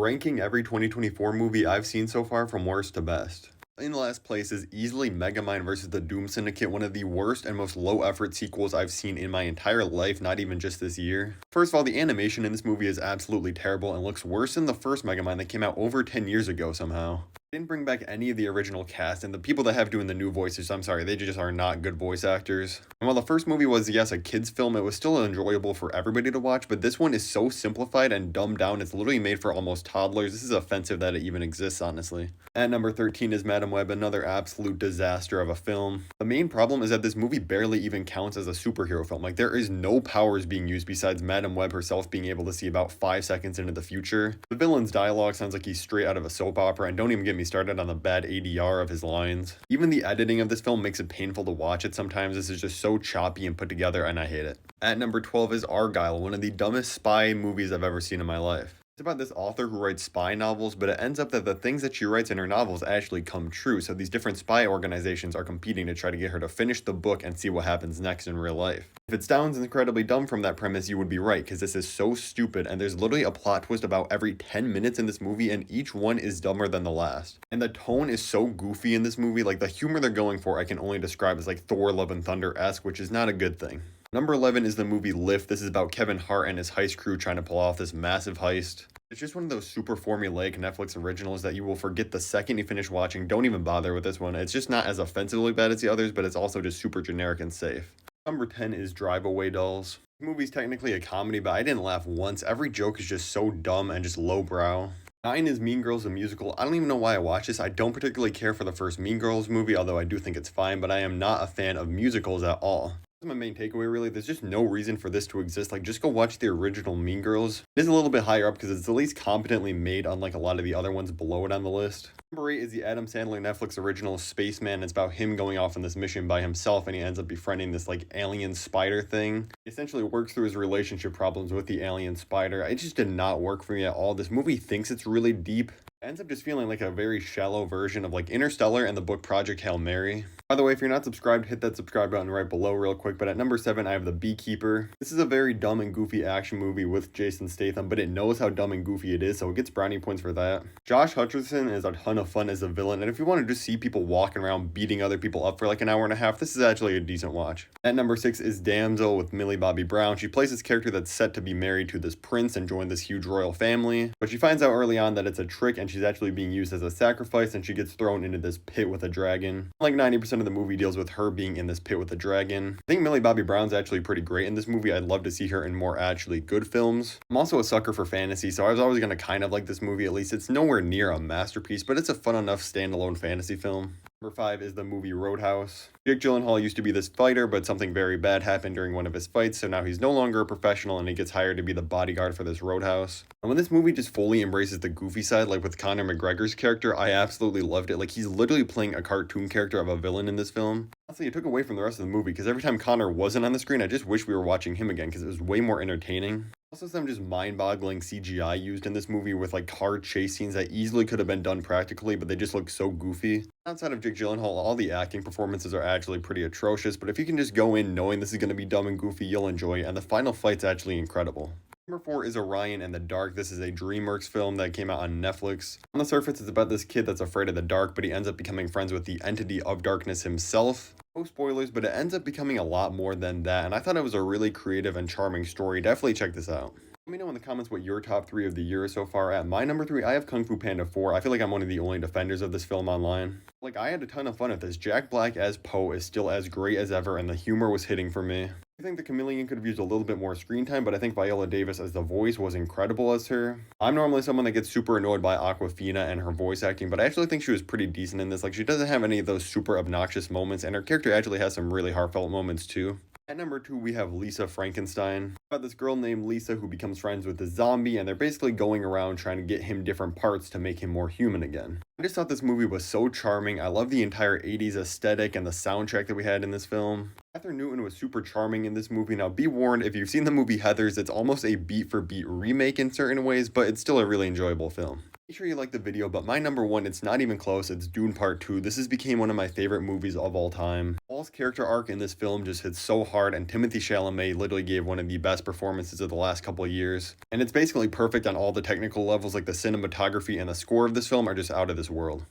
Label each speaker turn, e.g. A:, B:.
A: ranking every 2024 movie I've seen so far from worst to best. In last place is easily Megamind versus the Doom Syndicate, one of the worst and most low-effort sequels I've seen in my entire life, not even just this year. First of all, the animation in this movie is absolutely terrible and looks worse than the first Megamind that came out over 10 years ago somehow. Didn't bring back any of the original cast, and the people that have doing the new voices, I'm sorry, they just are not good voice actors. And while the first movie was, yes, a kid's film, it was still enjoyable for everybody to watch, but this one is so simplified and dumbed down, it's literally made for almost toddlers. This is offensive that it even exists, honestly. At number 13 is Madam Web, another absolute disaster of a film. The main problem is that this movie barely even counts as a superhero film. Like, there is no powers being used besides Madam Web herself being able to see about 5 seconds into the future. The villain's dialogue sounds like he's straight out of a soap opera, and don't even get me started on the bad ADR of his lines. Even the editing of this film makes it painful to watch it sometimes. This is just so choppy and put together, and I hate it. At number 12 is Argylle, one of the dumbest spy movies I've ever seen in my life. It's about this author who writes spy novels, but it ends up that the things that she writes in her novels actually come true, so these different spy organizations are competing to try to get her to finish the book and see what happens next in real life. If it sounds incredibly dumb from that premise, you would be right, because this is so stupid, and there's literally a plot twist about every 10 minutes in this movie, and each one is dumber than the last. And the tone is so goofy in this movie, like the humor they're going for I can only describe as like Thor Love and Thunder-esque, which is not a good thing. Number 11 is the movie Lift. This is about Kevin Hart and his heist crew trying to pull off this massive heist. It's just one of those super formulaic Netflix originals that you will forget the second you finish watching. Don't even bother with this one. It's just not as offensively bad as the others, but it's also just super generic and safe. Number 10 is Drive Away Dolls. The movie's technically a comedy, but I didn't laugh once. Every joke is just so dumb and just lowbrow. 9 is Mean Girls, the musical. I don't even know why I watch this. I don't particularly care for the first Mean Girls movie, although I do think it's fine, but I am not a fan of musicals at all. That's my main takeaway, really. There's just no reason for this to exist. Like, just go watch the original Mean Girls. It is a little bit higher up because it's at least competently made, unlike a lot of the other ones below it on the list. Number 8 is the Adam Sandler Netflix original Spaceman. It's about him going off on this mission by himself, and he ends up befriending this like alien spider thing. He essentially works through his relationship problems with the alien spider. It just did not work for me at all. This movie thinks it's really deep. It ends up just feeling like a very shallow version of like Interstellar and the book Project Hail Mary. By the way, if you're not subscribed, hit that subscribe button right below real quick. But at number 7, I have The Beekeeper. This is a very dumb and goofy action movie with Jason Statham, but it knows how dumb and goofy it is, so it gets brownie points for that. Josh Hutcherson is a ton of fun as a villain, and if you want to just see people walking around beating other people up for like an hour and a half, this is actually a decent watch. At number 6 is Damsel with Millie Bobby Brown. She plays this character that's set to be married to this prince and join this huge royal family, but she finds out early on that it's a trick and she's actually being used as a sacrifice, and she gets thrown into this pit with a dragon. Like 90% of the movie deals with her being in this pit with a dragon. I think Millie Bobby Brown's actually pretty great in this movie. I'd love to see her in more actually good films. I'm also a sucker for fantasy, so I was always going to kind of like this movie. At least it's nowhere near a masterpiece, but it's a fun enough standalone fantasy film. Number 5 is the movie Roadhouse. Jake Gyllenhaal used to be this fighter, but something very bad happened during one of his fights, so now he's no longer a professional and he gets hired to be the bodyguard for this roadhouse. And when this movie just fully embraces the goofy side, like with Conor McGregor's character, I absolutely loved it. Like, he's literally playing a cartoon character of a villain in this film. Honestly, it took away from the rest of the movie, because every time Conor wasn't on the screen, I just wish we were watching him again, because it was way more entertaining. Also, some just mind-boggling CGI used in this movie with like car chase scenes that easily could have been done practically, but they just look so goofy. Outside of Jake Gyllenhaal, all the acting performances are actually pretty atrocious, but if you can just go in knowing this is going to be dumb and goofy, you'll enjoy it, and the final fight's actually incredible. Number 4 is Orion and the Dark. This is a DreamWorks film that came out on Netflix. On the surface, it's about this kid that's afraid of the dark, but he ends up becoming friends with the entity of darkness himself. No spoilers, but it ends up becoming a lot more than that, and I thought it was a really creative and charming story. Definitely check this out. Let me know in the comments what your top 3 of the year is so far. At my number 3, I have Kung Fu Panda 4. I feel like I'm one of the only defenders of this film online. Like, I had a ton of fun with this. Jack Black as Poe is still as great as ever, and the humor was hitting for me. I think the Chameleon could have used a little bit more screen time, but I think Viola Davis as the voice was incredible as her. I'm normally someone that gets super annoyed by Awkwafina and her voice acting, but I actually think she was pretty decent in this. Like, she doesn't have any of those super obnoxious moments, and her character actually has some really heartfelt moments too. At number 2, we have Lisa Frankenstein. About this girl named Lisa who becomes friends with the zombie, and they're basically going around trying to get him different parts to make him more human again. I just thought this movie was so charming. I love the entire 80s aesthetic and the soundtrack that we had in this film. Heather Newton was super charming in this movie. Now, be warned, if you've seen the movie Heathers, it's almost a beat-for-beat remake in certain ways, but it's still a really enjoyable film. Make sure you like the video, but my number one, it's not even close, it's Dune Part 2. This has became one of my favorite movies of all time. Paul's character arc in this film just hits so hard, and Timothée Chalamet literally gave one of the best performances of the last couple of years. And it's basically perfect on all the technical levels, like the cinematography and the score of this film are just out of this world.